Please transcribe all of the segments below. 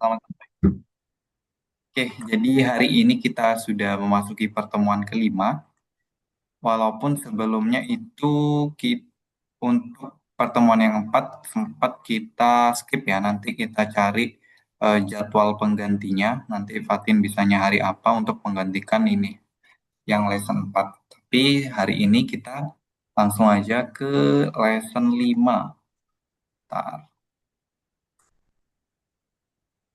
Selamat. Oke, jadi hari ini kita sudah memasuki pertemuan kelima, walaupun sebelumnya itu untuk pertemuan yang keempat sempat kita skip ya, nanti kita cari jadwal penggantinya, nanti Fatin bisanya hari apa untuk menggantikan ini, yang lesson 4. Tapi hari ini kita langsung aja ke lesson 5. Ntar,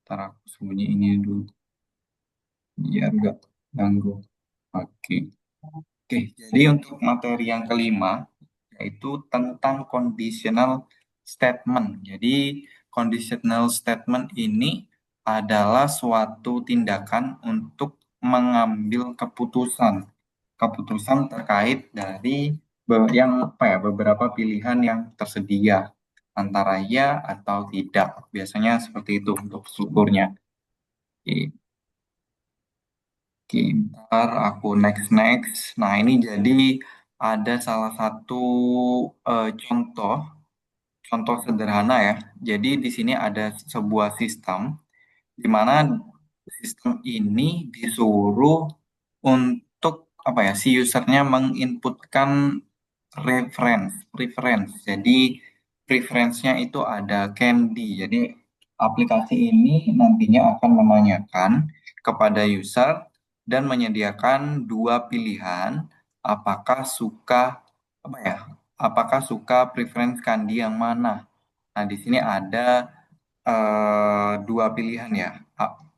ntar aku sembunyi ini dulu, biar nggak ganggu. Oke. Oke, jadi untuk materi yang kelima, yaitu tentang conditional statement. Jadi, conditional statement ini adalah suatu tindakan untuk mengambil keputusan. Keputusan terkait dari beberapa pilihan yang tersedia antara ya atau tidak. Biasanya seperti itu untuk strukturnya. Oke. Oke, ntar aku next. Nah, ini jadi ada salah satu contoh, contoh sederhana ya. Jadi di sini ada sebuah sistem di mana sistem ini disuruh untuk apa ya, si usernya menginputkan preference. Jadi preference-nya itu ada Candy. Jadi aplikasi ini nantinya akan menanyakan kepada user dan menyediakan dua pilihan apakah suka apa ya? Apakah suka preference Candy yang mana? Nah, di sini ada dua pilihan ya.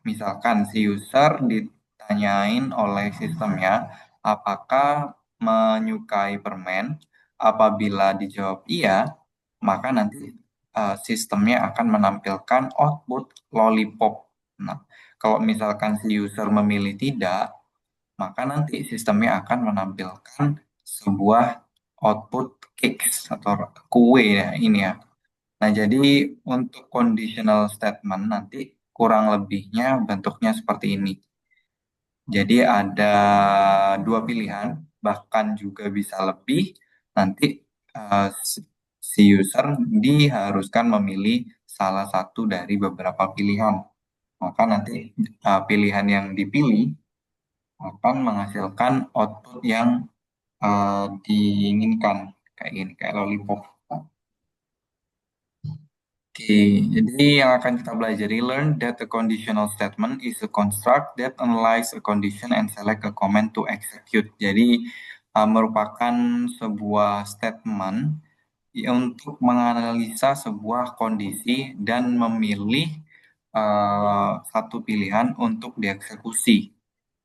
Misalkan si user ditanyain oleh sistemnya apakah menyukai permen. Apabila dijawab iya, maka nanti sistemnya akan menampilkan output lollipop. Nah, kalau misalkan si user memilih tidak, maka nanti sistemnya akan menampilkan sebuah output cakes atau kue ya ini ya. Nah, jadi untuk conditional statement nanti kurang lebihnya bentuknya seperti ini. Jadi ada dua pilihan, bahkan juga bisa lebih. Nanti si user diharuskan memilih salah satu dari beberapa pilihan. Maka nanti pilihan yang dipilih akan menghasilkan output yang diinginkan. Kayak gini, kayak lollipop. Oke, jadi yang akan kita pelajari, learn that a conditional statement is a construct that analyze a condition and select a command to execute. Jadi merupakan sebuah statement untuk menganalisa sebuah kondisi dan memilih satu pilihan untuk dieksekusi.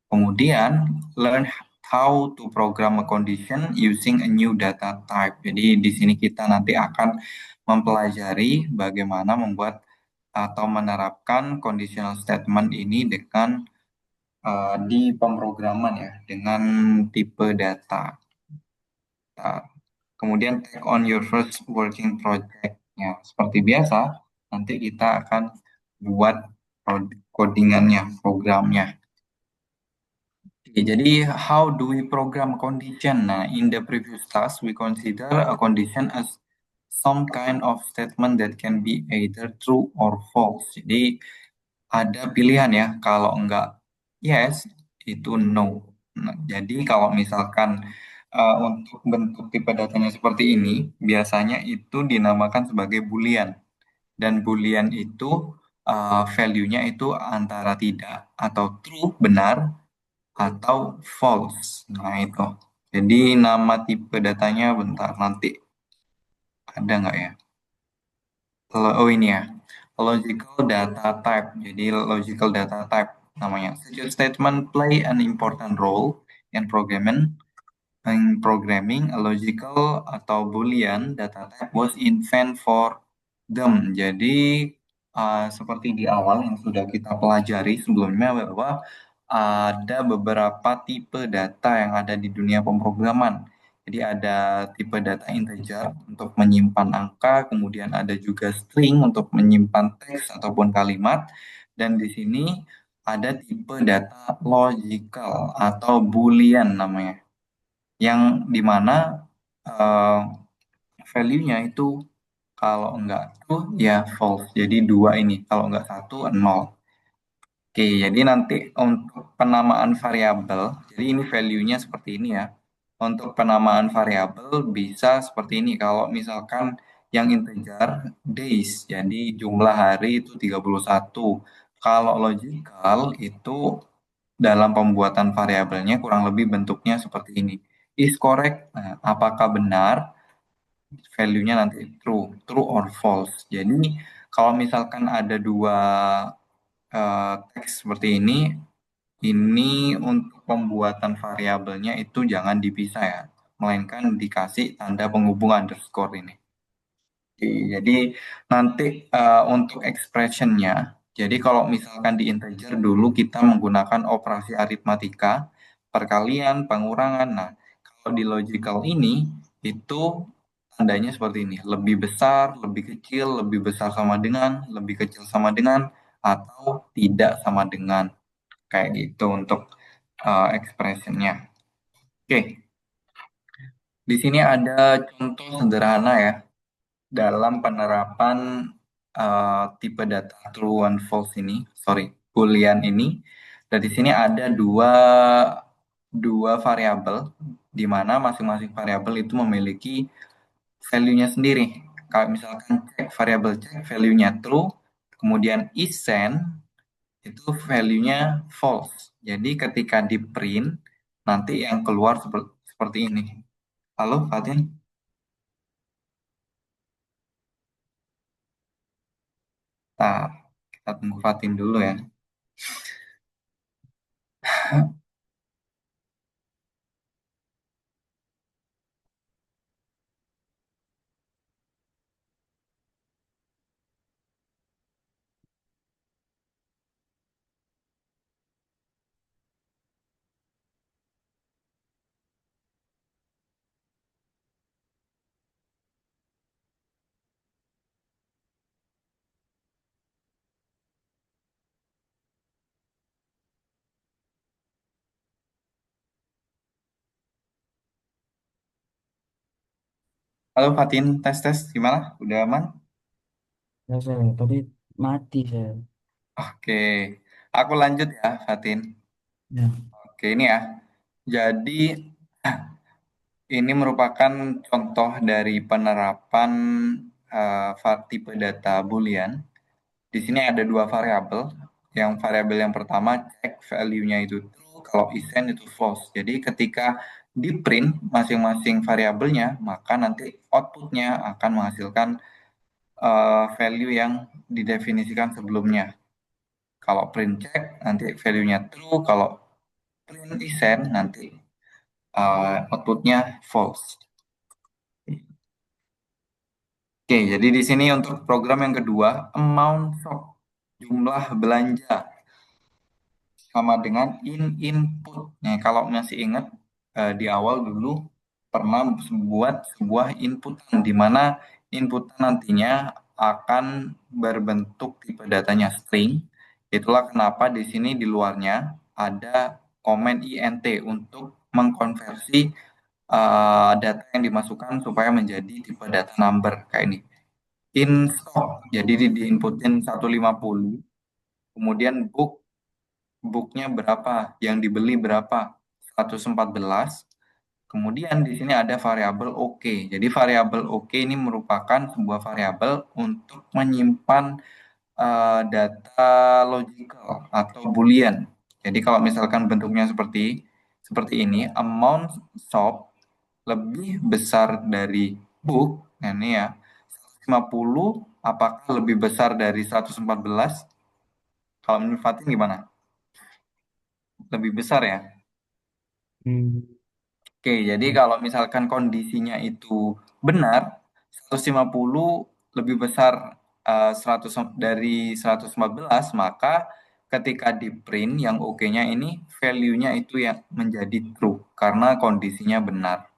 Kemudian, learn how to program a condition using a new data type. Jadi di sini kita nanti akan mempelajari bagaimana membuat atau menerapkan conditional statement ini dengan di pemrograman ya, dengan tipe data. Nah, kemudian take on your first working project. Ya, seperti biasa, nanti kita akan buat codingannya, programnya. Oke, jadi how do we program condition? Nah, in the previous task, we consider a condition as some kind of statement that can be either true or false. Jadi ada pilihan ya, kalau enggak yes, itu no. Nah, jadi kalau misalkan untuk bentuk tipe datanya seperti ini, biasanya itu dinamakan sebagai boolean. Dan boolean itu value-nya itu antara tidak atau true, benar, atau false. Nah, itu. Jadi nama tipe datanya bentar nanti ada nggak ya? Oh ini ya. Logical data type. Jadi logical data type namanya. Such a statement play an important role in programming a logical atau boolean data type was invented for them. Jadi seperti di awal yang sudah kita pelajari sebelumnya bahwa ada beberapa tipe data yang ada di dunia pemrograman. Jadi ada tipe data integer untuk menyimpan angka, kemudian ada juga string untuk menyimpan teks ataupun kalimat, dan di sini ada tipe data logical atau boolean namanya, yang dimana eh, value-nya itu kalau enggak true ya false. Jadi dua ini, kalau enggak satu nol. Oke, jadi nanti untuk penamaan variabel, jadi ini value-nya seperti ini ya. Untuk penamaan variabel bisa seperti ini. Kalau misalkan yang integer days, jadi jumlah hari itu 31. Kalau logical itu dalam pembuatan variabelnya kurang lebih bentuknya seperti ini. Is correct, nah, apakah benar? Value-nya nanti true or false. Jadi kalau misalkan ada dua teks seperti ini untuk pembuatan variabelnya itu jangan dipisah ya, melainkan dikasih tanda penghubung underscore ini. Oke, jadi nanti untuk expressionnya, jadi kalau misalkan di integer dulu kita menggunakan operasi aritmatika, perkalian, pengurangan. Nah, kalau di logical ini itu tandanya seperti ini, lebih besar, lebih kecil, lebih besar sama dengan, lebih kecil sama dengan, atau tidak sama dengan. Kayak gitu untuk expressionnya. Oke, di sini ada contoh sederhana ya dalam penerapan tipe data true and false ini, sorry, boolean ini. Dan di sini ada dua variabel di mana masing-masing variabel itu memiliki value-nya sendiri. Kalau misalkan cek variabel cek value-nya true, kemudian isend itu value-nya false. Jadi ketika di print nanti yang keluar seperti ini. Halo Fatin? Nah, kita tunggu Fatin dulu ya. Halo Fatin, tes tes gimana? Udah aman? Ya, saya tadi mati saya. Oke, aku lanjut ya Fatin. Ya. Oke ini ya. Jadi ini merupakan contoh dari penerapan tipe data Boolean. Di sini ada dua variabel. Yang variabel yang pertama cek value-nya itu true, kalau isend itu false. Jadi ketika di print masing-masing variabelnya, maka nanti outputnya akan menghasilkan value yang didefinisikan sebelumnya. Kalau print check nanti value-nya true, kalau print isend nanti outputnya false. Oke, jadi di sini untuk program yang kedua, amount shop, jumlah belanja sama dengan input. Nah, kalau masih ingat di awal dulu pernah buat sebuah inputan di mana inputan nantinya akan berbentuk tipe datanya string. Itulah kenapa di sini di luarnya ada komen int untuk mengkonversi data yang dimasukkan supaya menjadi tipe data number kayak ini. In stock, jadi diinputin 150, kemudian booknya berapa, yang dibeli berapa, 114. Kemudian di sini ada variabel OK. Jadi variabel OK ini merupakan sebuah variabel untuk menyimpan data logical atau boolean. Jadi kalau misalkan bentuknya seperti ini, amount shop lebih besar dari book, nah ini ya, 150 apakah lebih besar dari 114? Kalau menurut Fatin gimana? Lebih besar ya? Hmm. Oke, jadi kalau misalkan kondisinya itu benar, 150 lebih besar 100 dari 114, maka ketika di print yang oke-nya ini value-nya itu yang menjadi true karena kondisinya benar.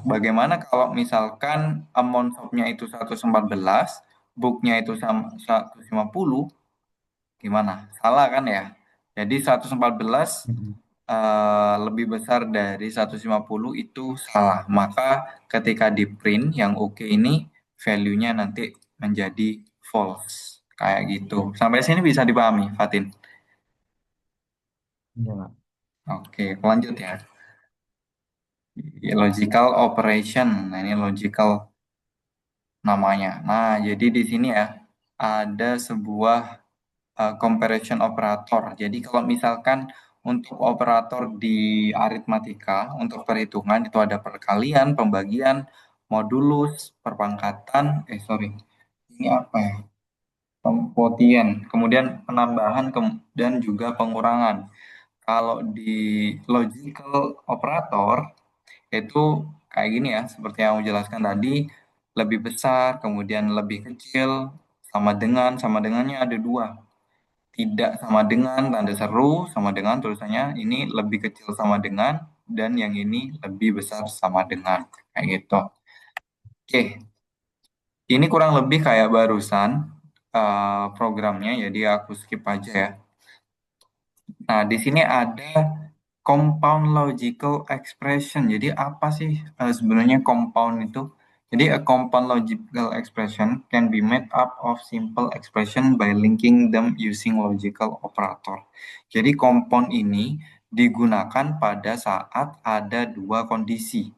Bagaimana kalau misalkan amount shop-nya itu 114, book-nya itu sama 150, gimana? Salah kan ya? Jadi 114 Hmm. lebih besar dari 150 itu salah. Maka ketika di print yang oke ini value-nya nanti menjadi false. Kayak gitu. Sampai sini bisa dipahami, Fatin? Iya, Pak. Oke, lanjut ya. Logical operation. Nah, ini logical namanya. Nah, jadi di sini ya ada sebuah comparison operator. Jadi kalau misalkan untuk operator di aritmatika, untuk perhitungan itu ada perkalian, pembagian, modulus, perpangkatan, sorry, ini apa ya? Quotient, kemudian penambahan dan juga pengurangan. Kalau di logical operator itu kayak gini ya, seperti yang aku jelaskan tadi, lebih besar, kemudian lebih kecil, sama dengannya ada dua. Tidak sama dengan tanda seru, sama dengan tulisannya ini lebih kecil sama dengan, dan yang ini lebih besar sama dengan. Kayak gitu. Oke, ini kurang lebih kayak barusan programnya, jadi aku skip aja ya. Nah, di sini ada compound logical expression. Jadi apa sih sebenarnya compound itu? Jadi a compound logical expression can be made up of simple expression by linking them using logical operator. Jadi compound ini digunakan pada saat ada dua kondisi.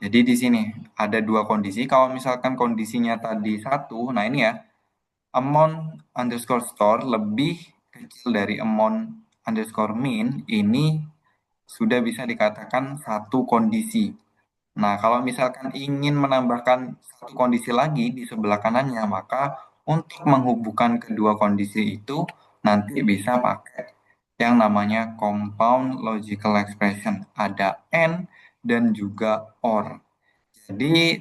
Jadi di sini ada dua kondisi. Kalau misalkan kondisinya tadi satu, nah ini ya, amount underscore store lebih kecil dari amount underscore min, ini sudah bisa dikatakan satu kondisi. Nah, kalau misalkan ingin menambahkan satu kondisi lagi di sebelah kanannya, maka untuk menghubungkan kedua kondisi itu nanti bisa pakai yang namanya compound logical expression. Ada and dan juga or. Jadi,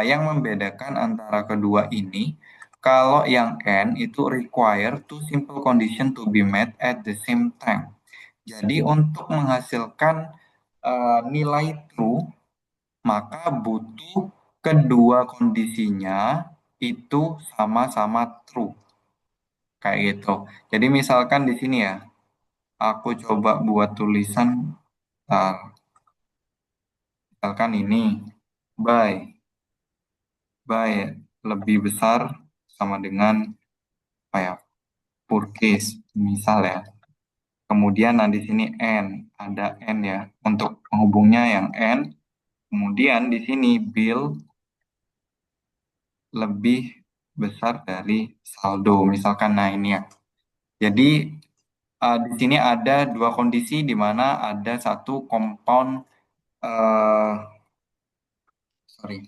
yang membedakan antara kedua ini, kalau yang and itu require two simple condition to be met at the same time. Jadi, untuk menghasilkan nilai true, maka butuh kedua kondisinya itu sama-sama true. Kayak gitu. Jadi, misalkan di sini ya, aku coba buat tulisan, uh, misalkan ini, by by lebih besar sama dengan apa ya, purchase misal ya. Kemudian nah di sini n, ada n ya untuk penghubungnya yang n. Kemudian di sini bill lebih besar dari saldo misalkan. Nah ini ya. Jadi di sini ada dua kondisi di mana ada satu compound, eh sorry,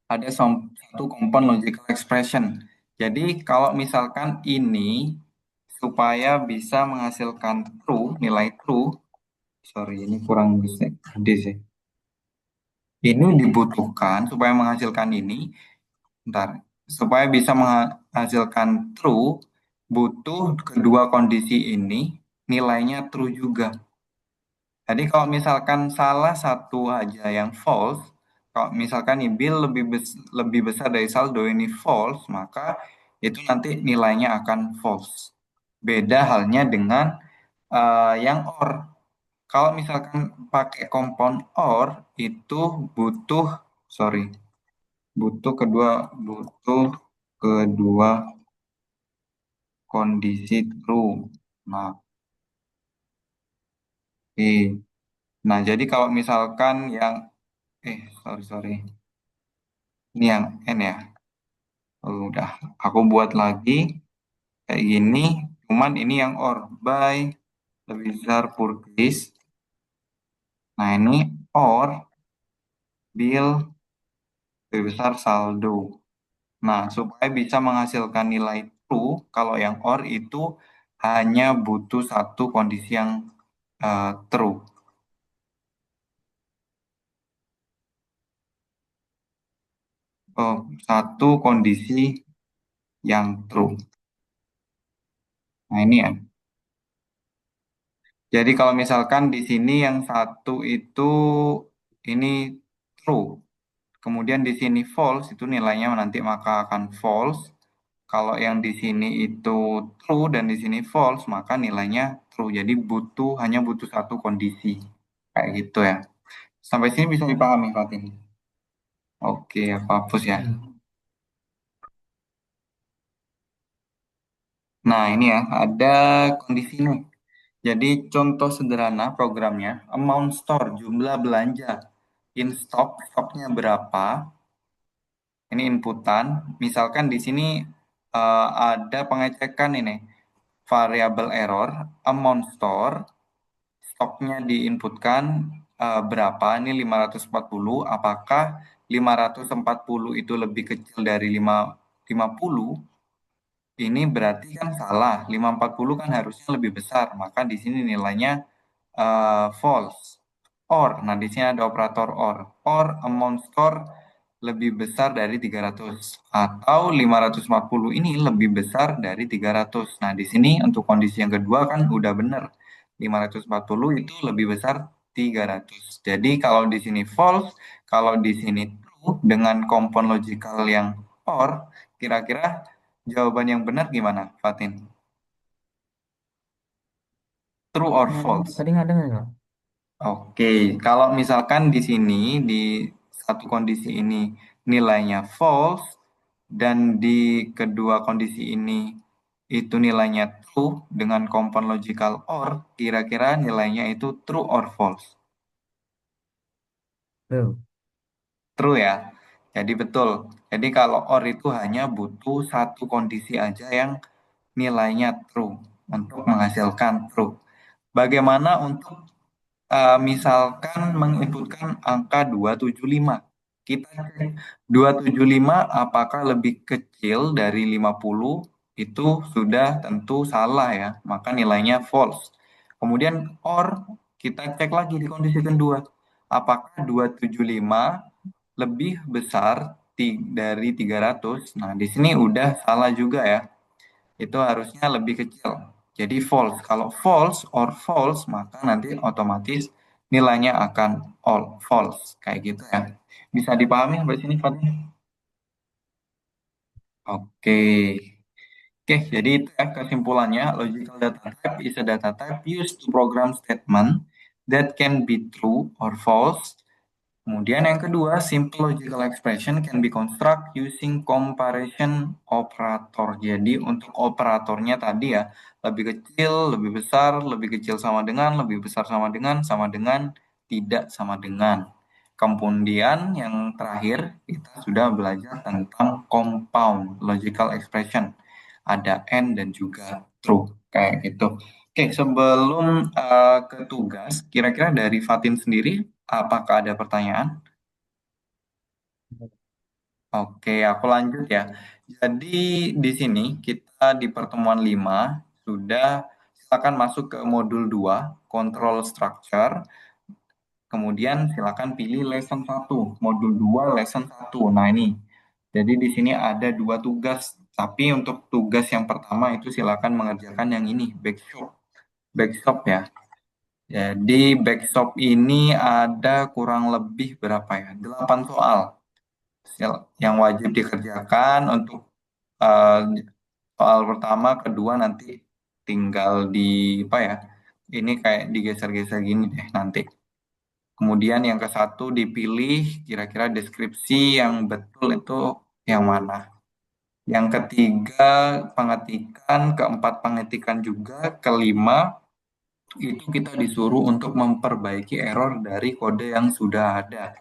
ada satu compound logical expression. Jadi kalau misalkan ini supaya bisa menghasilkan true, nilai true, sorry ini kurang bisa gede sih. Ini dibutuhkan supaya menghasilkan ini, bentar, supaya bisa menghasilkan true, butuh kedua kondisi ini nilainya true juga. Jadi kalau misalkan salah satu aja yang false, kalau misalkan nih bill lebih besar dari saldo ini false, maka itu nanti nilainya akan false. Beda halnya dengan yang or. Kalau misalkan pakai compound or itu butuh, sorry, butuh kedua kondisi true. Nah, oke. Nah, jadi kalau misalkan yang sorry. Ini yang N ya. Oh, udah, aku buat lagi kayak gini. Cuman ini yang or by lebih besar purchase. Nah ini or bill lebih besar saldo. Nah supaya bisa menghasilkan nilai true, kalau yang or itu hanya butuh satu kondisi yang true. Oh, satu kondisi yang true. Nah ini ya. Jadi kalau misalkan di sini yang satu itu ini true. Kemudian di sini false, itu nilainya nanti maka akan false. Kalau yang di sini itu true dan di sini false, maka nilainya true. Jadi hanya butuh satu kondisi. Kayak gitu ya. Sampai sini bisa dipahami, Fatin? Oke, aku hapus ya. Nah, ini ya, ada kondisi nih. Jadi contoh sederhana programnya, amount store, jumlah belanja, in stock, stoknya berapa, ini inputan. Misalkan di sini ada pengecekan ini, variable error, amount store, stoknya diinputkan berapa, ini 540, apakah 540 itu lebih kecil dari 50? Ini berarti kan salah. 540 kan harusnya lebih besar. Maka di sini nilainya false. Or, nah di sini ada operator or. Or amount store lebih besar dari 300. Atau 540 ini lebih besar dari 300. Nah di sini untuk kondisi yang kedua kan udah benar. 540 itu lebih besar 300. Jadi kalau di sini false, kalau di sini true dengan kompon logikal yang or, kira-kira jawaban yang benar gimana, Fatin? True or false? Tadi nggak dengar nggak? Oke, kalau misalkan di sini di satu kondisi ini nilainya false dan di kedua kondisi ini itu nilainya true dengan kompon logical or, kira-kira nilainya itu true or false? Tuh. True ya. Jadi betul. Jadi kalau or itu hanya butuh satu kondisi aja yang nilainya true untuk menghasilkan true. Bagaimana untuk misalkan menginputkan angka 275? Kita cek 275 apakah lebih kecil dari 50? Itu sudah tentu salah ya, maka nilainya false. Kemudian or kita cek lagi di kondisi kedua. Apakah 275 lebih besar dari 300? Nah, di sini udah salah juga ya. Itu harusnya lebih kecil. Jadi false. Kalau false or false, maka nanti otomatis nilainya akan all false. Kayak gitu ya. Bisa dipahami sampai sini, Fatih? Oke. Oke, jadi itu ya kesimpulannya. Logical data type is a data type used to program statement that can be true or false. Kemudian yang kedua, simple logical expression can be construct using comparison operator. Jadi untuk operatornya tadi ya, lebih kecil, lebih besar, lebih kecil sama dengan, lebih besar sama dengan, tidak sama dengan. Kemudian yang terakhir, kita sudah belajar tentang compound logical expression. Ada and dan juga true, kayak gitu. Oke, sebelum ke tugas, kira-kira dari Fatin sendiri, apakah ada pertanyaan? Oke, aku lanjut ya. Jadi di sini kita di pertemuan 5 sudah silakan masuk ke modul 2 control structure. Kemudian silakan pilih lesson 1 modul 2 lesson 1. Nah, ini. Jadi di sini ada dua tugas, tapi untuk tugas yang pertama itu silakan mengerjakan yang ini, backshop. Backshop ya. Jadi backshop ini ada kurang lebih berapa ya? 8 soal yang wajib dikerjakan untuk eh, soal pertama, kedua nanti tinggal di apa ya? Ini kayak digeser-geser gini deh nanti. Kemudian yang ke satu dipilih kira-kira deskripsi yang betul itu yang mana. Yang ketiga pengetikan, keempat pengetikan juga, kelima itu kita disuruh untuk memperbaiki error dari kode yang sudah ada.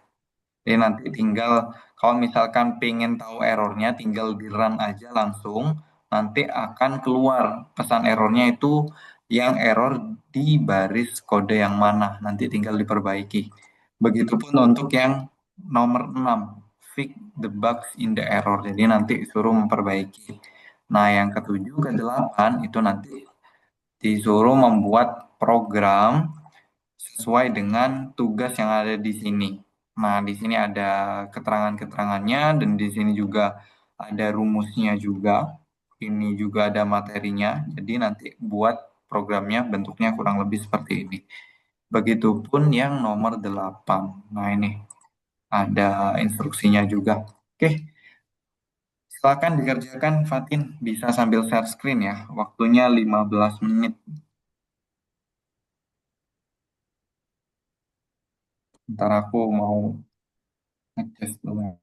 Jadi nanti tinggal kalau misalkan pengen tahu errornya tinggal di run aja langsung nanti akan keluar pesan errornya itu yang error di baris kode yang mana nanti tinggal diperbaiki. Begitupun untuk yang nomor 6 fix the bugs in the error. Jadi nanti suruh memperbaiki. Nah, yang ketujuh ke delapan itu nanti disuruh membuat program sesuai dengan tugas yang ada di sini. Nah, di sini ada keterangan-keterangannya dan di sini juga ada rumusnya juga. Ini juga ada materinya. Jadi nanti buat programnya bentuknya kurang lebih seperti ini. Begitupun yang nomor 8. Nah, ini ada instruksinya juga. Oke, silakan dikerjakan Fatin. Bisa sambil share screen ya. Waktunya 15 menit. Ntar aku mau ngecas dulu.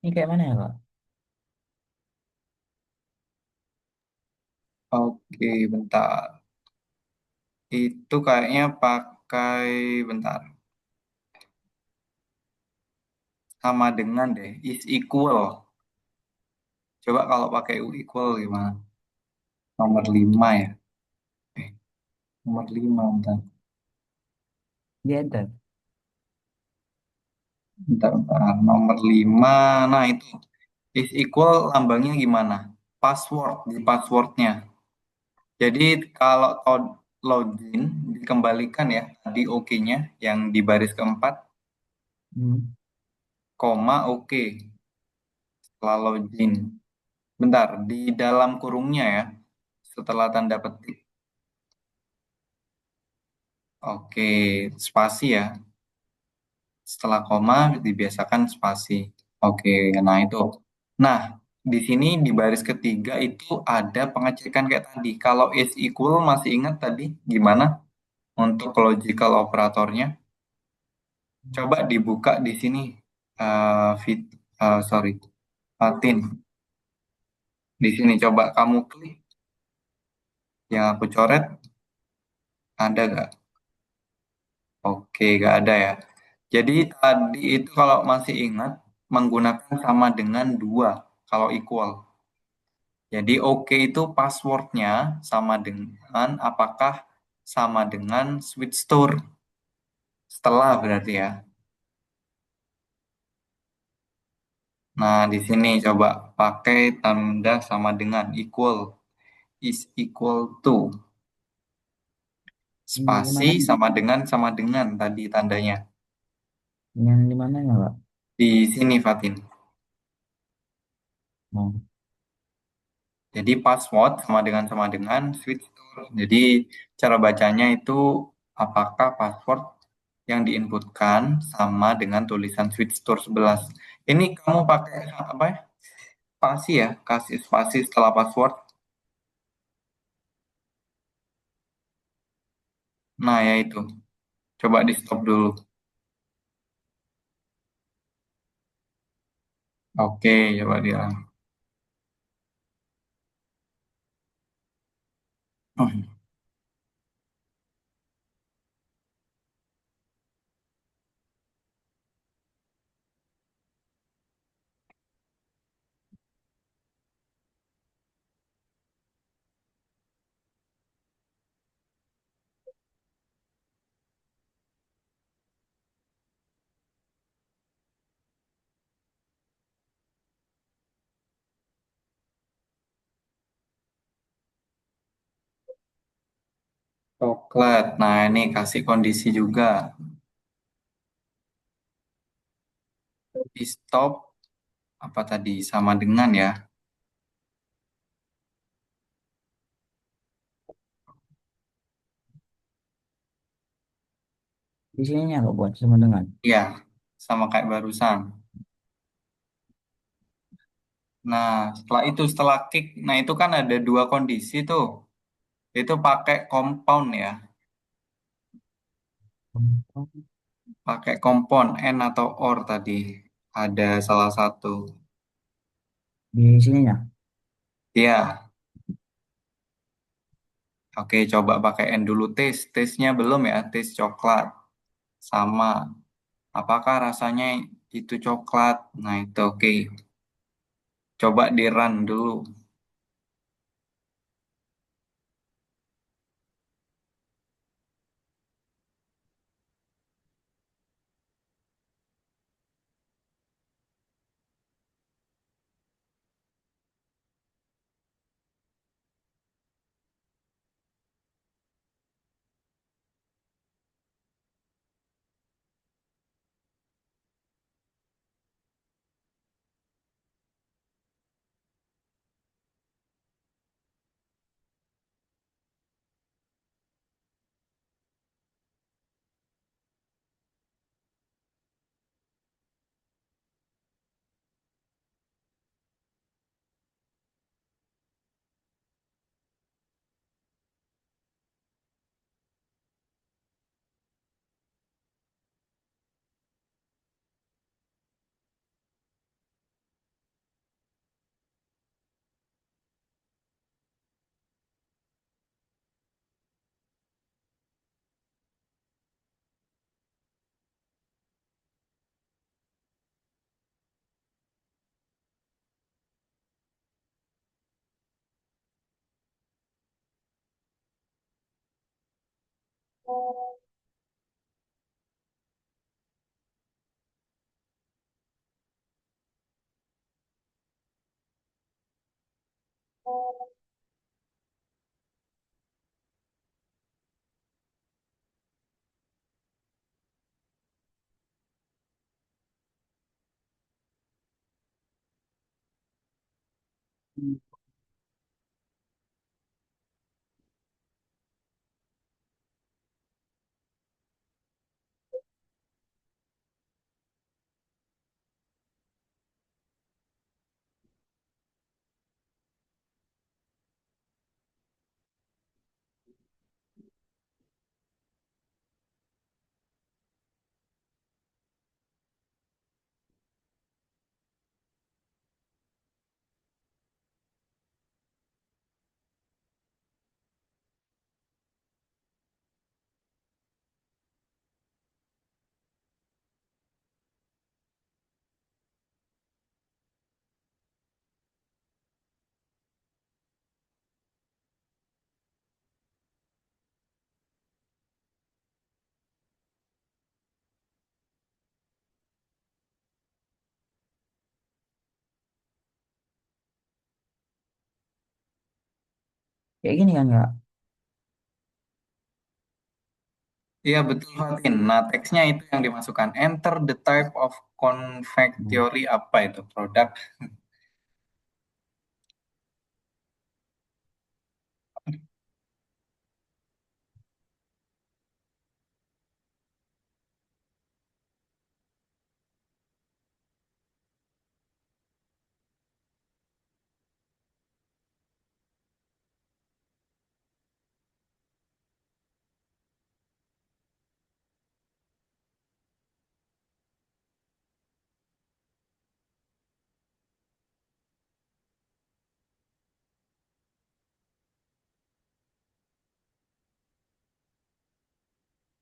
Ini kayak mana ya, Kak? Oke, bentar. Itu kayaknya pakai, bentar, sama dengan deh, is equal. Coba kalau pakai u equal gimana? Nomor 5 ya. Eh, nomor 5 bentar. Dia enter. Bentar, bentar. Nomor 5, nah itu. Is equal lambangnya gimana? Password, di passwordnya. Jadi kalau login dikembalikan ya, tadi oke-nya yang di baris keempat, Hmm. koma oke, setelah login. Bentar, di dalam kurungnya ya, setelah tanda petik. Oke, spasi ya. Setelah koma dibiasakan spasi. Oke, nah itu. Nah, di sini di baris ketiga itu ada pengecekan kayak tadi. Kalau is equal masih ingat tadi gimana untuk logical operatornya? Coba dibuka di sini. Sorry, Fatin. Di sini coba kamu klik yang aku coret. Ada gak? Oke, gak ada ya. Jadi tadi itu kalau masih ingat menggunakan sama dengan dua kalau equal. Jadi oke itu passwordnya sama dengan apakah sama dengan switch store setelah berarti ya. Nah di sini coba pakai tanda sama dengan equal is equal to Yang di spasi mana? sama dengan tadi tandanya Yang di mananya, Kak? di sini Fatin. Oh, Jadi password sama dengan switch store. Jadi cara bacanya itu apakah password yang diinputkan sama dengan tulisan switch store 11. Ini kamu pakai apa ya? Spasi ya, kasih spasi setelah password. Nah, ya itu. Coba di stop dulu. Oke, coba dia. Coklat. Nah, ini kasih kondisi juga. Di stop apa tadi sama dengan ya. di sininya Kak buat sama dengan. Iya, sama kayak barusan. Nah, setelah kick, nah itu kan ada dua kondisi tuh. Itu pakai compound ya. Oh, Pakai kompon and atau or tadi. Ada salah satu. di sininya. Ya, oke coba pakai and dulu tes. Tesnya belum ya, tes coklat. Sama. Apakah rasanya itu coklat? Nah itu oke. Coba di run dulu. Kayak gini kan nggak? Iya betul Fatin. Nah teksnya itu yang dimasukkan. Enter the type of convex Hmm. theory apa itu produk.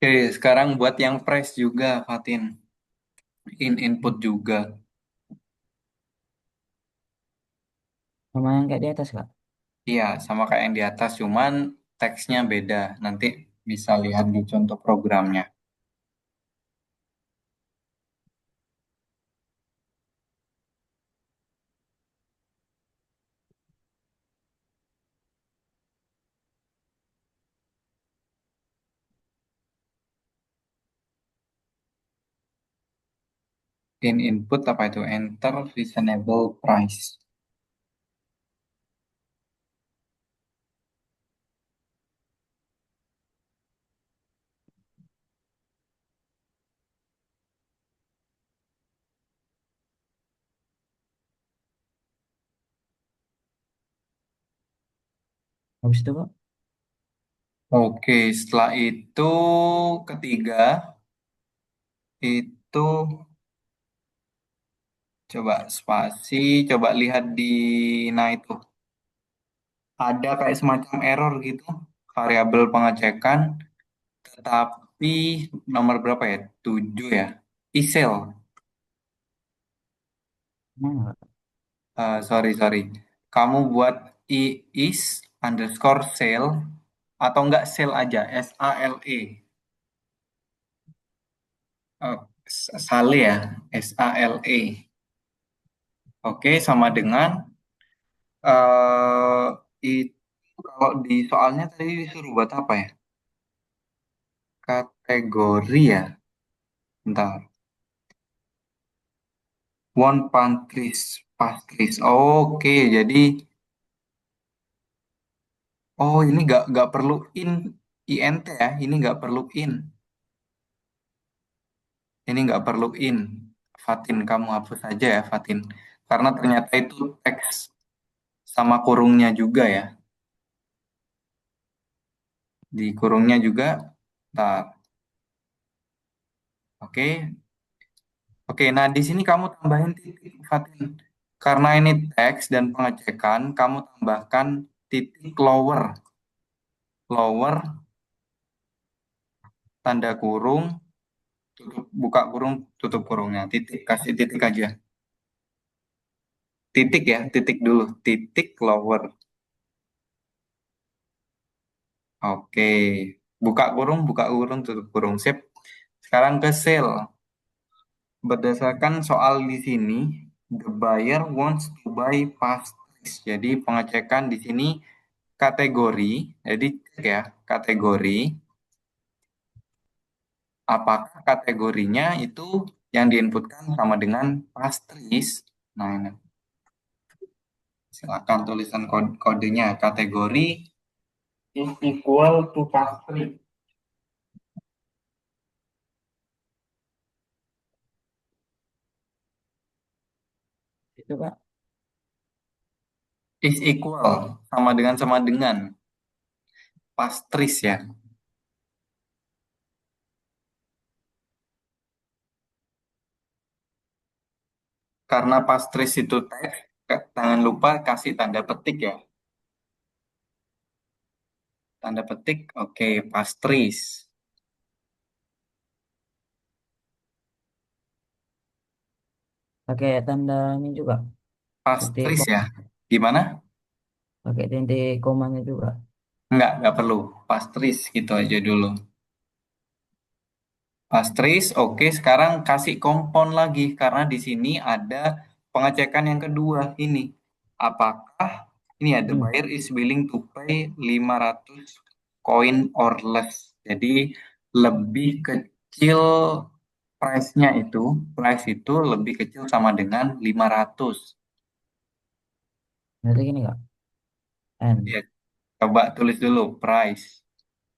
Oke, sekarang buat yang price juga Fatin. Input juga. Sama yang kayak di atas kak. Iya, sama kayak yang di atas, cuman teksnya beda. Nanti bisa lihat di contoh programnya. Input apa itu? Enter reasonable price. Habis itu kak, Oke, setelah itu ketiga itu coba spasi, coba lihat di nah itu ada kayak semacam error gitu, variabel pengecekan, tetapi nomor berapa ya? 7 ya. Isel. mana kak? Sorry. Kamu buat is underscore sale atau enggak sale aja, SALE. Sale ya, SALE. Oke, sama dengan eh itu kalau di soalnya tadi disuruh buat apa ya? Kategori ya. Bentar. One pastries. Oke, jadi ini nggak perlu int ya. Ini nggak perlu in. Ini nggak perlu in. Fatin, kamu hapus aja ya, Fatin. Karena ternyata itu teks sama kurungnya juga ya. Di kurungnya juga. Bentar. Oke, Oke, nah di sini kamu tambahin titik, Fatin. Karena ini teks dan pengecekan, kamu tambahkan titik lower, tanda kurung, buka kurung, tutup kurungnya, titik, kasih titik aja. Titik ya, titik dulu, titik lower. Oke, buka kurung, tutup kurung. Sip. Sekarang ke sale. Berdasarkan soal di sini, the buyer wants to buy pastries. Jadi pengecekan di sini kategori. Jadi cek ya, kategori. Apakah kategorinya itu yang diinputkan sama dengan pastries? Nah, ini. Silakan tulisan kodenya. Kategori is equal to pastry. Itu Kak. Is equal sama dengan pastries ya. Karena pastries itu teks, jangan lupa kasih tanda petik ya. Tanda petik, oke, pastries. Pakai tanda ini juga. Titik Pastries koma. ya. Gimana? Pakai titik komanya juga. Nggak perlu. Pastries gitu aja dulu. Pastries, oke, sekarang kasih kompon lagi karena di sini ada pengecekan yang kedua ini. Apakah ini ada Hmm. buyer is willing to pay 500 koin or less. Jadi lebih kecil price itu lebih kecil sama dengan 500. Berarti gini Kak. N. Ya, coba tulis dulu price.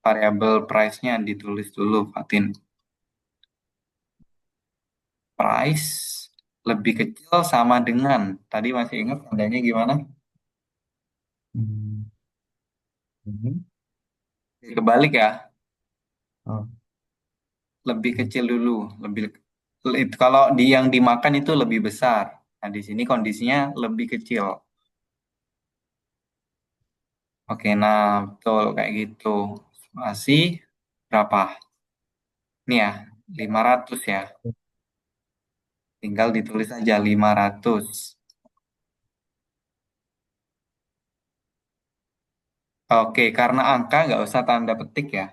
Variabel price-nya ditulis dulu, Fatin. Price lebih kecil sama dengan, tadi masih ingat tandanya gimana? Hmm. Ini. Kebalik ya, Oh. lebih kecil dulu, kalau di yang dimakan itu lebih besar. Nah, di sini kondisinya lebih kecil. Oke, nah betul kayak gitu. Masih berapa? Ini ya, 500 ya. Tinggal ditulis aja 500. Oke, karena angka nggak usah tanda petik ya.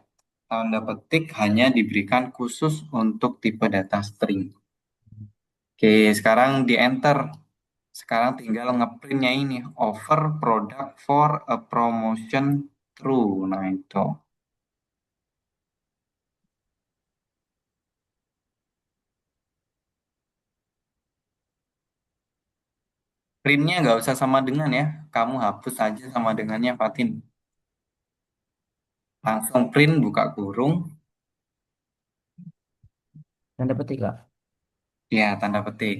Tanda petik hanya diberikan khusus untuk tipe data string. Oke, sekarang di enter. Sekarang tinggal ngeprintnya ini. Offer product for a promotion true. Nah itu. Printnya nggak usah sama dengan ya. Kamu hapus aja sama dengannya, Fatin. Langsung print, buka kurung. Tanda petik Kak. Ya, tanda petik.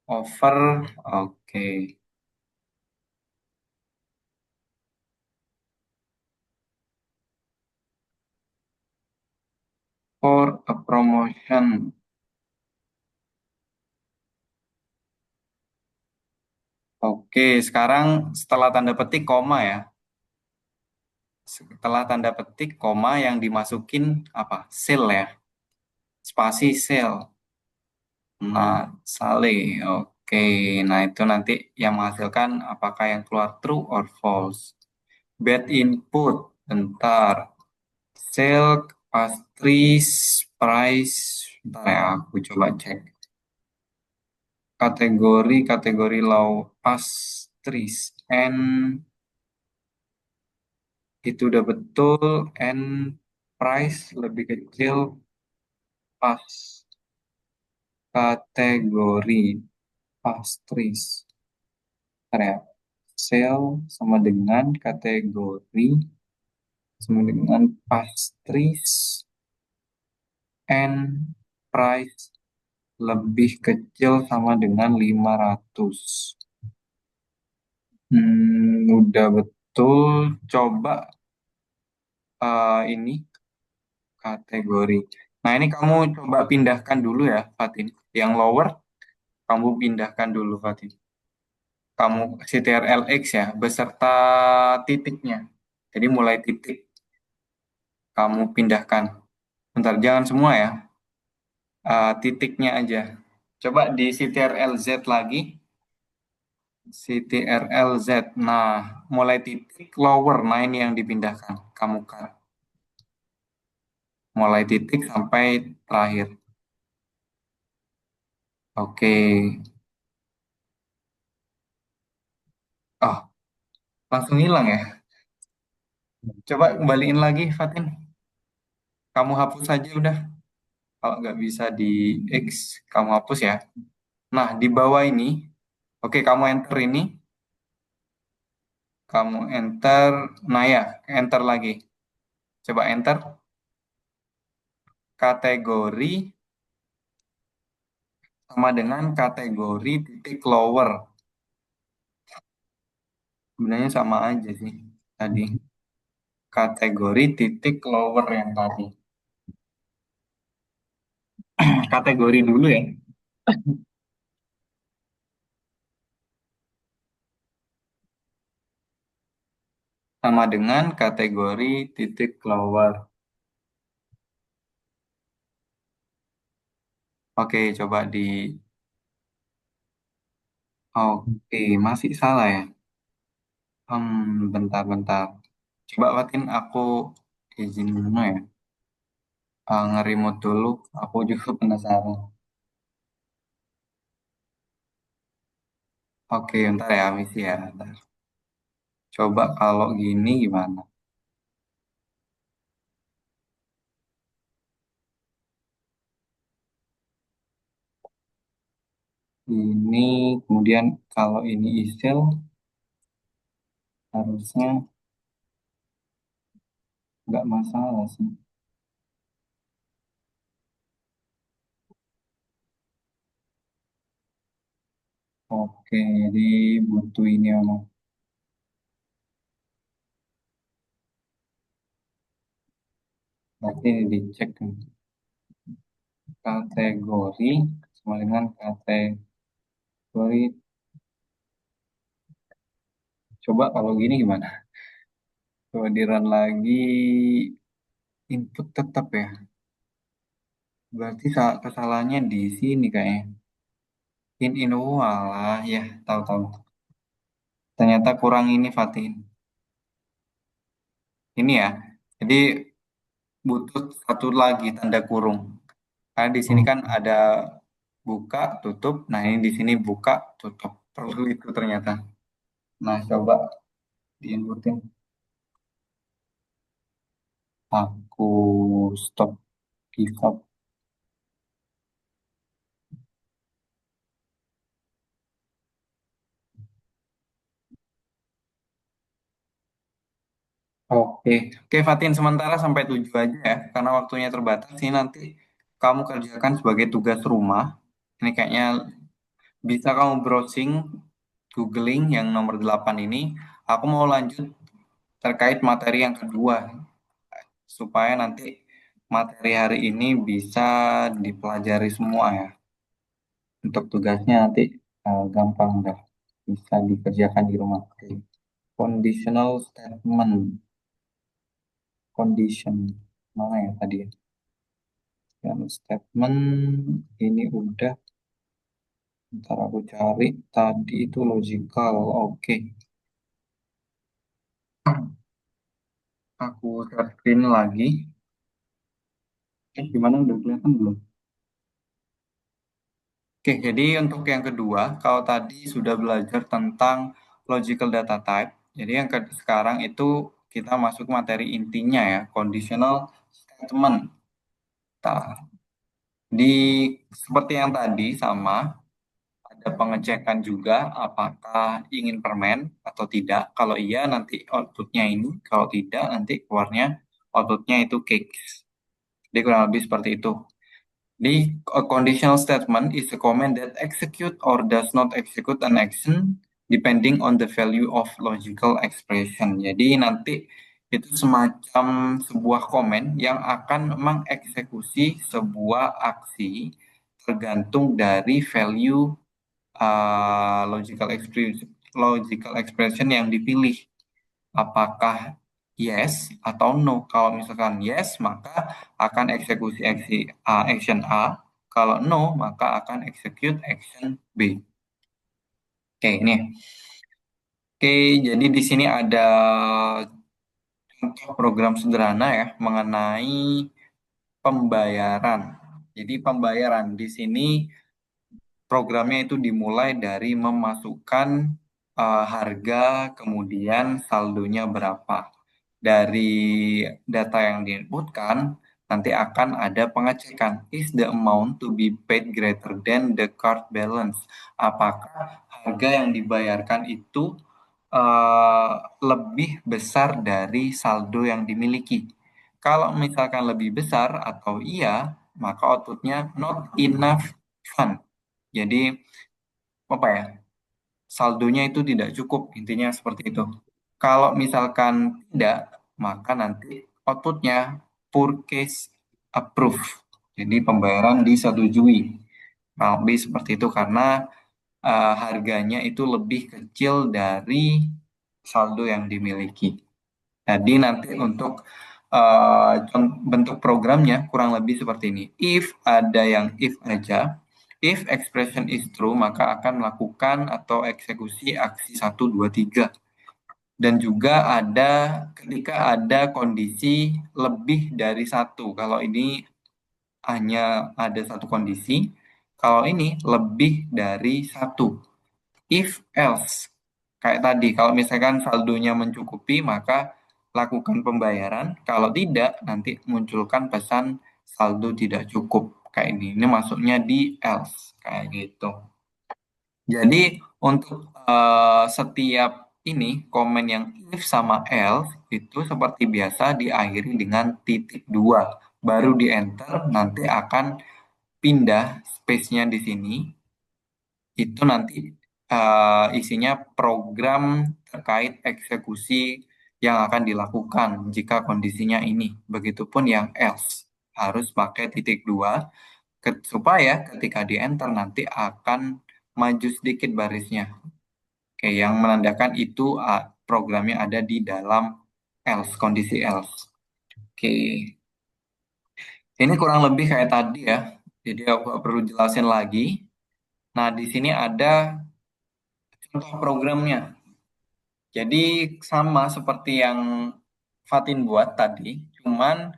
Offer, oke. For a promotion. Oke, sekarang setelah tanda petik koma ya. Setelah tanda petik koma yang dimasukin apa? Sale ya. Spasi sale. Nah, sale. Oke, nah itu nanti yang menghasilkan apakah yang keluar true or false. Bad input. Bentar. Sale, pastries, price. Bentar ya, aku coba cek. Kategori low pastries. And itu udah betul. And price lebih kecil pas kategori pastries. Bentar ya. Sale sama dengan kategori sama dengan pastries and price lebih kecil sama dengan 500. Udah betul. Coba ini kategori. Nah, ini kamu coba pindahkan dulu ya, Fatin. Yang lower, kamu pindahkan dulu, Fatin. Kamu CTRL-X ya, beserta titiknya. Jadi mulai titik, kamu pindahkan. Bentar, jangan semua ya. Titiknya aja. Coba di CTRL-Z lagi. CTRL-Z. Nah, mulai titik lower. Nah, ini yang dipindahkan. Kamu cut. mulai titik sampai terakhir. Oke. Oh, langsung hilang ya. Coba kembaliin lagi, Fatin. Kamu hapus saja udah. Kalau nggak bisa di X, kamu hapus ya. Nah, di bawah ini, oke, kamu enter ini, kamu enter, nah ya, enter lagi. Coba enter, kategori sama dengan kategori titik lower. Sebenarnya sama aja sih tadi. Kategori titik lower yang tadi. Kategori dulu ya. Sama dengan kategori titik lower. Oke, coba di... Oke, masih salah ya. Bentar-bentar. Coba Fatin, aku izin dulu ya. Nge-remote dulu. Aku juga penasaran. Oke, bentar ya, misi ya. Bentar. Coba kalau gini gimana? Ini, kemudian kalau ini isel, harusnya nggak masalah sih. Oke, jadi butuh ini memang. Berarti ini dicek nih. Kategori sama dengan kategori. Coba kalau gini gimana? Coba di run lagi. Input tetap ya. Berarti kesalahannya di sini kayaknya. Oh alah ya, tahu-tahu. Ternyata kurang ini Fatin. Ini ya. Jadi butuh satu lagi tanda kurung. Karena di sini Oh, kan ada buka, tutup. Nah, ini di sini buka, tutup. Perlu itu ternyata. Nah, coba diinputin. Aku stop give up. Oke, oke Fatin, sementara sampai 7 aja ya, karena waktunya terbatas. Ini nanti kamu kerjakan sebagai tugas rumah. Ini kayaknya bisa kamu browsing, googling yang nomor 8 ini. Aku mau lanjut terkait materi yang kedua, supaya nanti materi hari ini bisa dipelajari semua ya. Untuk tugasnya nanti gampang dah, bisa dikerjakan di rumah. Oke. Conditional statement, condition, mana ya tadi ya? Yang statement ini udah, ntar aku cari. Tadi itu logical, oke. Aku share screen lagi. Gimana udah kelihatan belum? Oke, jadi untuk yang kedua, kalau tadi sudah belajar tentang logical data type, jadi yang sekarang itu kita masuk materi intinya ya, conditional statement. Nah, di seperti yang tadi sama, ada pengecekan juga apakah ingin permen atau tidak. Kalau iya nanti outputnya ini, kalau tidak nanti keluarnya outputnya itu cake. Jadi kurang lebih seperti itu. The a conditional statement is a comment that execute or does not execute an action depending on the value of logical expression. Jadi nanti itu semacam sebuah komen yang akan mengeksekusi sebuah aksi tergantung dari value logical expression yang dipilih. Apakah yes atau no? Kalau misalkan yes, maka akan eksekusi action A. Kalau no, maka akan execute action B. Oke, ini. Oke, jadi di sini ada contoh program sederhana ya mengenai pembayaran. Jadi pembayaran di sini programnya itu dimulai dari memasukkan harga, kemudian saldonya berapa. Dari data yang diinputkan, nanti akan ada pengecekan. Is the amount to be paid greater than the card balance? Apakah harga yang dibayarkan itu eh, lebih besar dari saldo yang dimiliki? Kalau misalkan lebih besar atau iya, maka outputnya not enough fund. Jadi apa ya? Saldonya itu tidak cukup, intinya seperti itu. Kalau misalkan tidak, maka nanti outputnya purchase approve. Jadi pembayaran disetujui. Nah, lebih seperti itu karena harganya itu lebih kecil dari saldo yang dimiliki. Jadi nanti untuk bentuk programnya kurang lebih seperti ini. If ada yang if aja, if expression is true, maka akan melakukan atau eksekusi aksi 1, 2, 3. Dan juga ada ketika ada kondisi lebih dari satu. Kalau ini hanya ada satu kondisi, kalau ini lebih dari satu. If else, kayak tadi, kalau misalkan saldonya mencukupi, maka lakukan pembayaran. Kalau tidak, nanti munculkan pesan saldo tidak cukup. Kayak ini. Ini masuknya di else, kayak gitu. Jadi untuk setiap ini komen yang if sama else itu seperti biasa diakhiri dengan titik dua, baru di enter nanti akan pindah space-nya di sini itu nanti isinya program terkait eksekusi yang akan dilakukan jika kondisinya ini. Begitupun yang else harus pakai titik dua supaya ketika di enter nanti akan maju sedikit barisnya. Oke, yang menandakan itu programnya ada di dalam else, kondisi else. Oke, ini kurang lebih kayak tadi ya. Jadi aku nggak perlu jelasin lagi. Nah, di sini ada contoh programnya. Jadi sama seperti yang Fatin buat tadi, cuman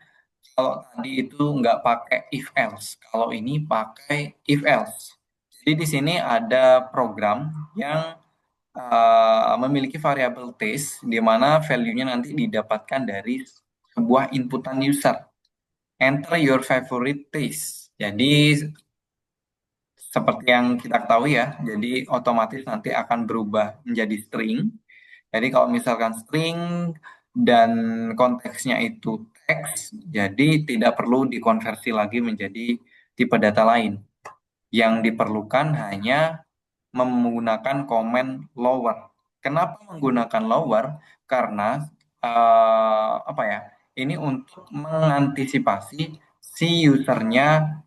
kalau tadi itu nggak pakai if else, kalau ini pakai if else. Jadi di sini ada program yang memiliki variabel taste, di mana value-nya nanti didapatkan dari sebuah inputan user. Enter your favorite taste. Jadi seperti yang kita ketahui ya, jadi otomatis nanti akan berubah menjadi string. Jadi kalau misalkan string dan konteksnya itu teks, jadi tidak perlu dikonversi lagi menjadi tipe data lain. Yang diperlukan hanya menggunakan komen lower. Kenapa menggunakan lower? Karena apa ya? Ini untuk mengantisipasi si usernya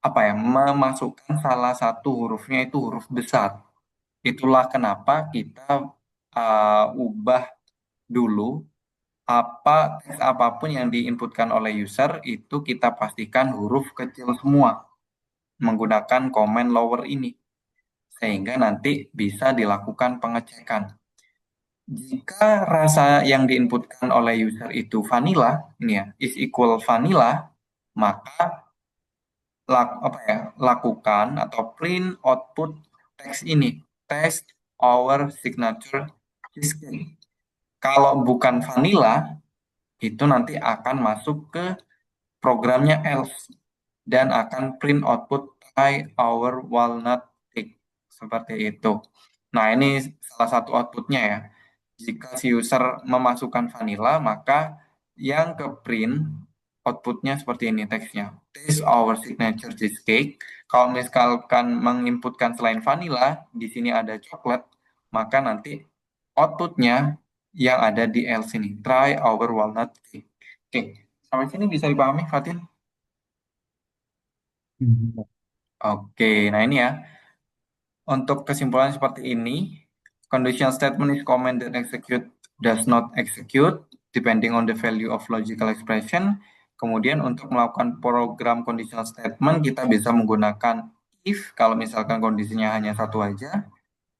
apa ya memasukkan salah satu hurufnya itu huruf besar. Itulah kenapa kita ubah dulu teks apapun yang diinputkan oleh user itu kita pastikan huruf kecil semua menggunakan komen lower ini sehingga nanti bisa dilakukan pengecekan. Jika rasa yang diinputkan oleh user itu vanilla, ini ya, is equal vanilla, maka lakukan atau print output teks ini, test our signature cheesecake. Kalau bukan vanilla, itu nanti akan masuk ke programnya else dan akan print output by our walnut cake. Seperti itu. Nah, ini salah satu outputnya ya. Jika si user memasukkan vanilla, maka yang ke print outputnya seperti ini teksnya. This our signature cheesecake. Kalau misalkan menginputkan selain vanilla, di sini ada coklat, maka nanti outputnya yang ada di else ini. Try our walnut cake. Oke, sampai sini bisa dipahami, Fatin? Hmm. Oke, nah ini ya. Untuk kesimpulan seperti ini, conditional statement is comment that execute does not execute depending on the value of logical expression. Kemudian untuk melakukan program conditional statement, kita bisa menggunakan if kalau misalkan kondisinya hanya satu aja.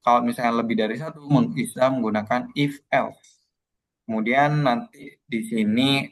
Kalau misalnya lebih dari satu, bisa menggunakan if else. Kemudian nanti di sini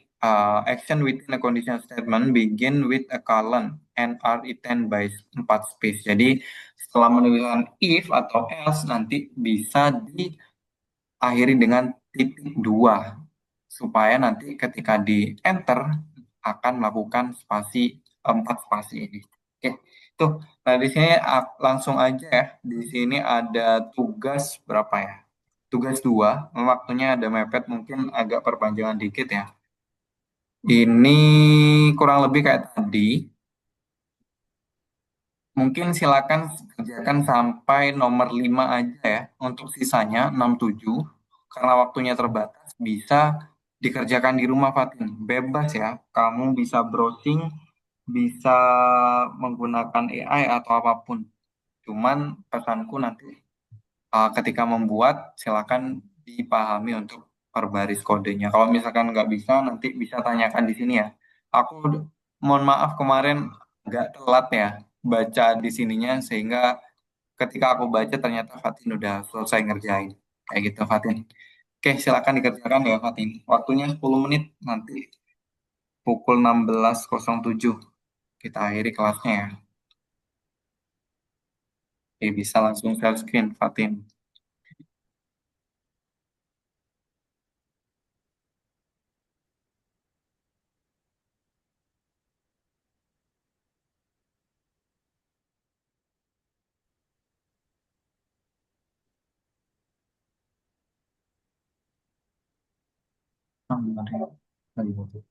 Action within a conditional statement begin with a colon and are eaten by 4 space. Jadi setelah menuliskan if atau else nanti bisa diakhiri dengan titik dua supaya nanti ketika di enter akan melakukan spasi 4 spasi ini. Oke, tuh. Nah di sini langsung aja ya. Di sini ada tugas berapa ya? Tugas dua. Waktunya ada mepet mungkin agak perpanjangan dikit ya. Ini kurang lebih kayak tadi. Mungkin silakan kerjakan sampai nomor 5 aja ya. Untuk sisanya 6 7 karena waktunya terbatas bisa dikerjakan di rumah Fatin. Bebas ya. Kamu bisa browsing, bisa menggunakan AI atau apapun. Cuman pesanku nanti ketika membuat silakan dipahami untuk per baris kodenya. Kalau misalkan nggak bisa, nanti bisa tanyakan di sini ya. Aku mohon maaf kemarin nggak telat ya baca di sininya sehingga ketika aku baca ternyata Fatin udah selesai ngerjain. Kayak gitu Fatin. Oke, silakan dikerjakan ya Fatin. Waktunya 10 menit nanti pukul 16.07 kita akhiri kelasnya ya. Oke, bisa langsung share screen Fatin. Ah, bentar ya. Lagi butuh.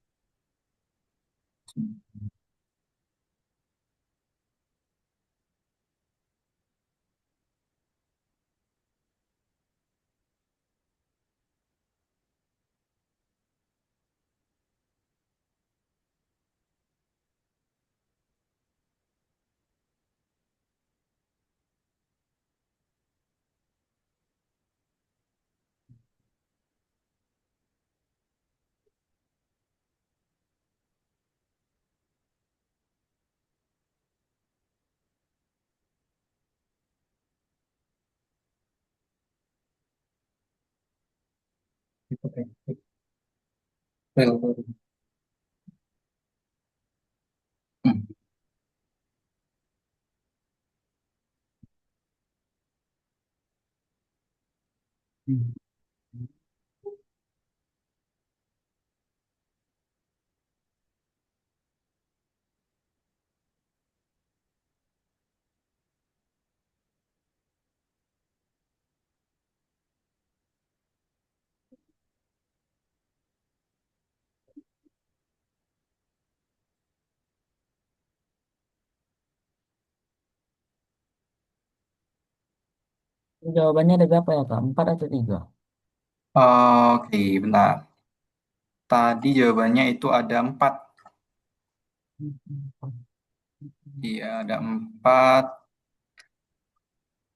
Jawabannya ada berapa ya Kak? Empat atau tiga? Oke, bentar. Tadi jawabannya itu ada 4. Iya, ada 4.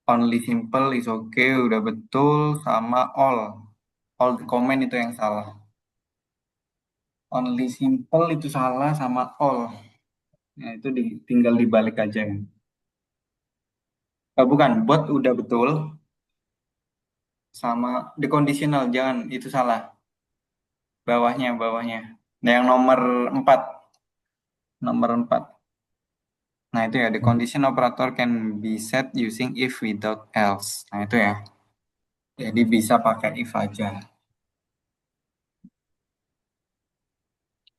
Only simple is okay, udah betul. Sama all. All the comment itu yang salah. Only simple itu salah sama all. Nah, itu tinggal dibalik aja ya. Bukan, bot udah betul. Sama the conditional, jangan, itu salah. Bawahnya, bawahnya. Nah, yang nomor 4. Nomor 4. Nah, itu ya, the condition operator can be set using if without else. Nah, itu ya. Jadi bisa pakai if aja.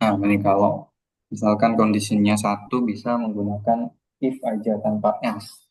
Nah, ini kalau misalkan kondisinya satu bisa menggunakan if aja tanpa else.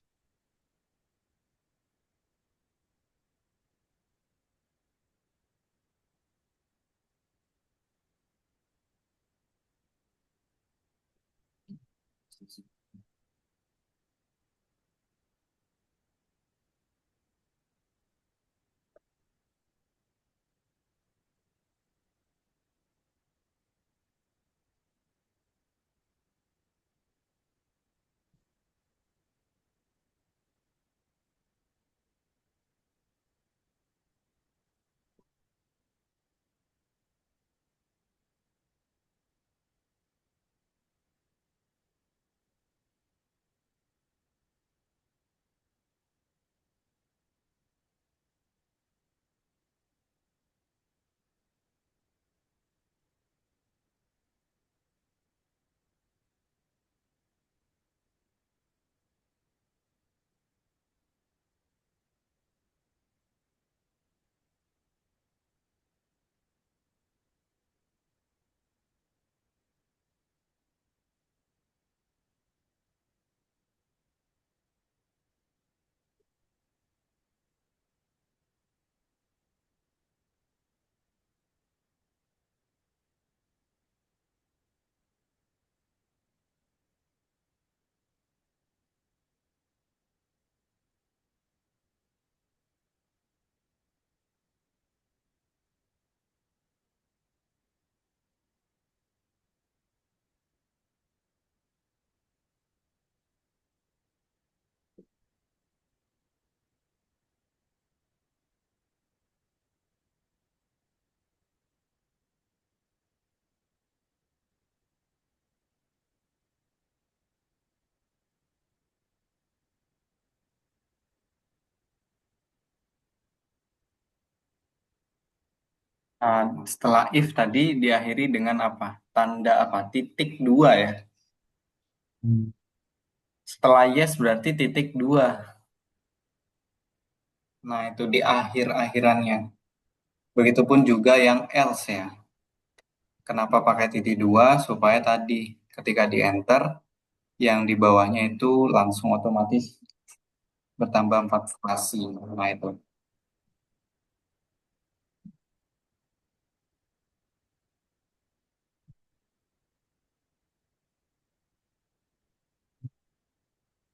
Nah, setelah if tadi diakhiri dengan apa? Tanda apa? Titik dua ya. Hmm. Setelah yes berarti titik dua. Nah, itu di akhir-akhirannya. Begitupun juga yang else ya. Kenapa pakai titik dua? Supaya tadi ketika di enter, yang di bawahnya itu langsung otomatis bertambah 4 spasi. Nah, itu.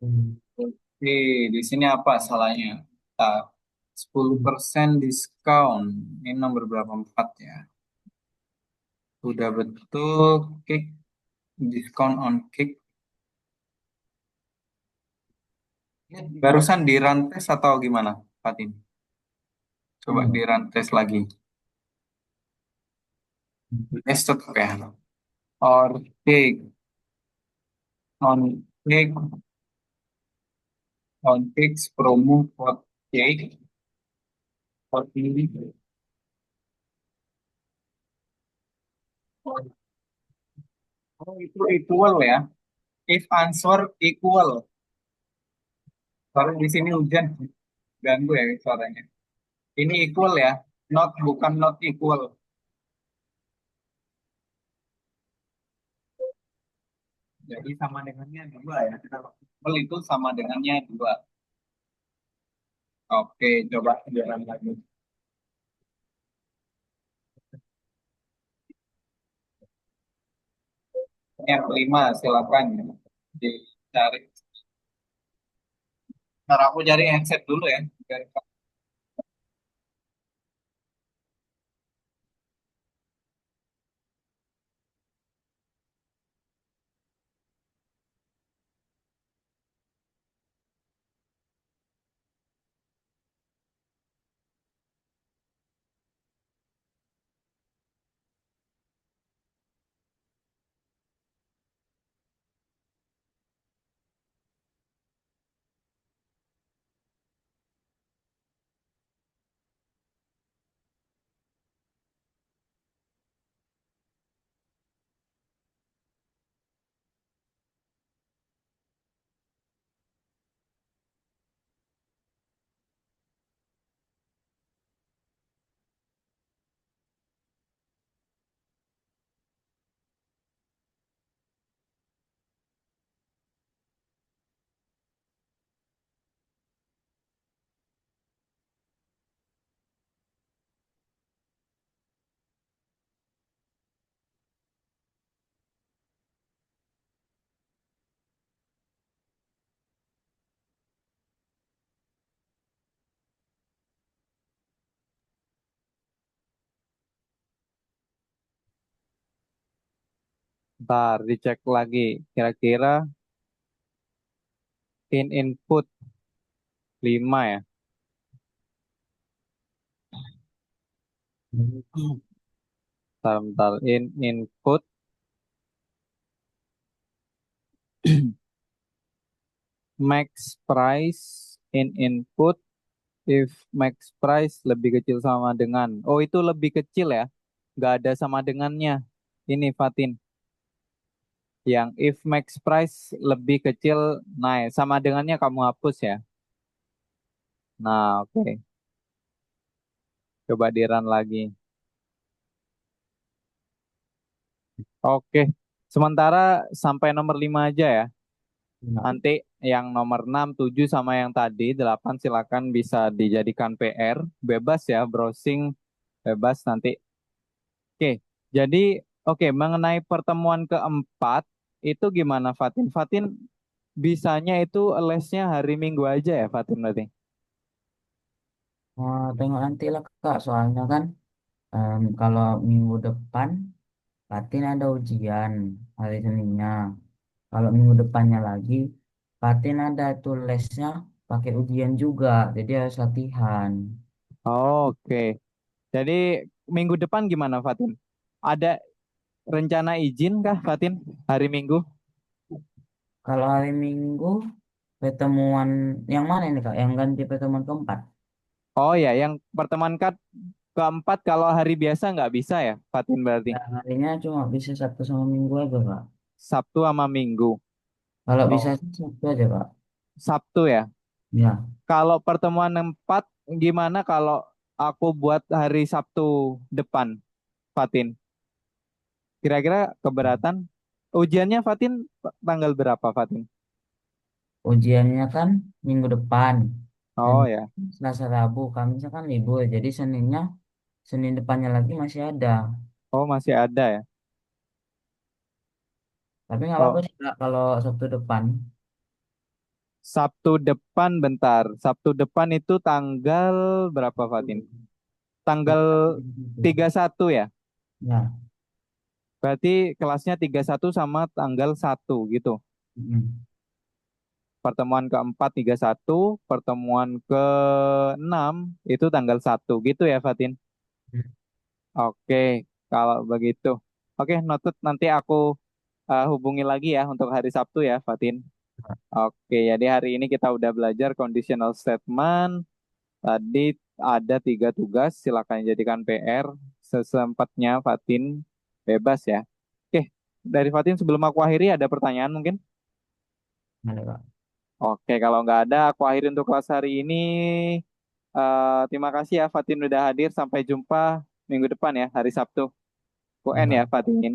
Hmm. Oke, di sini apa salahnya? Nah, 10% diskon. Ini nomor berapa? 4 ya. Udah betul, kick, diskon on kick. Barusan di run test atau gimana, Fatin? Coba di Enggak. run test lagi. Test tetap ya. Or kick, on kick, on kicks, promo code kick, code ini. Oh, itu equal ya. If answer equal. Soalnya di sini hujan, ganggu ya suaranya. Ini equal ya, not bukan not equal. Jadi sama dengannya dua ya. Equal itu sama dengannya dua. Oke, coba jalan lagi. Yang kelima, silakan dicari. Ntar aku cari handset dulu ya. Ntar dicek lagi. Kira-kira in input 5 ya. Bentar. In input max price in input if max price lebih kecil sama dengan. Oh, itu lebih kecil ya. Nggak ada sama dengannya. Ini Fatin. Yang if max price lebih kecil, nah sama dengannya kamu hapus ya. Nah, oke. Coba di run lagi. Oke. Sementara sampai nomor 5 aja ya. Enggak. Nanti yang nomor 6, 7 sama yang tadi 8 silakan bisa dijadikan PR. Bebas ya, browsing bebas nanti. Oke, jadi oke mengenai pertemuan keempat itu gimana Fatin? Fatin bisanya itu lesnya hari Minggu aja ya Fatin berarti? Tengok nanti lah kak, soalnya kan kalau minggu depan Fatin ada ujian hari Seninnya. Kalau minggu depannya lagi Fatin ada tuh lesnya pakai ujian juga, jadi harus latihan. Oke, jadi minggu depan gimana Fatin? Ada rencana izin kah Fatin hari Minggu? Kalau hari Minggu pertemuan yang mana ini kak? Yang ganti pertemuan keempat? Oh ya, yang pertemuan kan Keempat kalau hari biasa nggak bisa ya, Fatin berarti. Ya, harinya cuma bisa Sabtu sama Minggu aja, Kak. Sabtu sama Minggu. Kalau bisa Oh, sih Sabtu aja, Kak. Sabtu ya. Ya, Kalau pertemuan 4, gimana kalau aku buat hari Sabtu depan, Fatin? Kira-kira keberatan? Ujiannya Fatin tanggal berapa, Fatin? ujiannya kan minggu depan. Dan Oh ya, Selasa Rabu, Kamisnya kan libur. Jadi Senin depannya lagi masih ada. oh masih ada ya. Tapi nggak apa-apa Oh, sih, Kak, kalau Sabtu depan. Sabtu depan bentar. Sabtu depan itu tanggal berapa, Fatin? Tanggal 31 ya. Ya. Berarti kelasnya 31 sama tanggal 1 gitu. Mm. Pertemuan keempat 31, pertemuan ke-6 itu tanggal 1 gitu ya, Fatin. Oke, kalau begitu. Oke, noted, nanti aku hubungi lagi ya untuk hari Sabtu ya, Fatin. Oke, jadi hari ini kita udah belajar conditional statement. Tadi ada 3 tugas, silakan jadikan PR. Sesempatnya, Fatin, bebas ya. Oke, dari Fatin sebelum aku akhiri ada pertanyaan mungkin? Ada, Kak. Oke, kalau nggak ada, aku akhiri untuk kelas hari ini. Terima kasih ya Fatin udah hadir. Sampai jumpa minggu depan ya, hari Sabtu. UN ya Enggak. Fatin.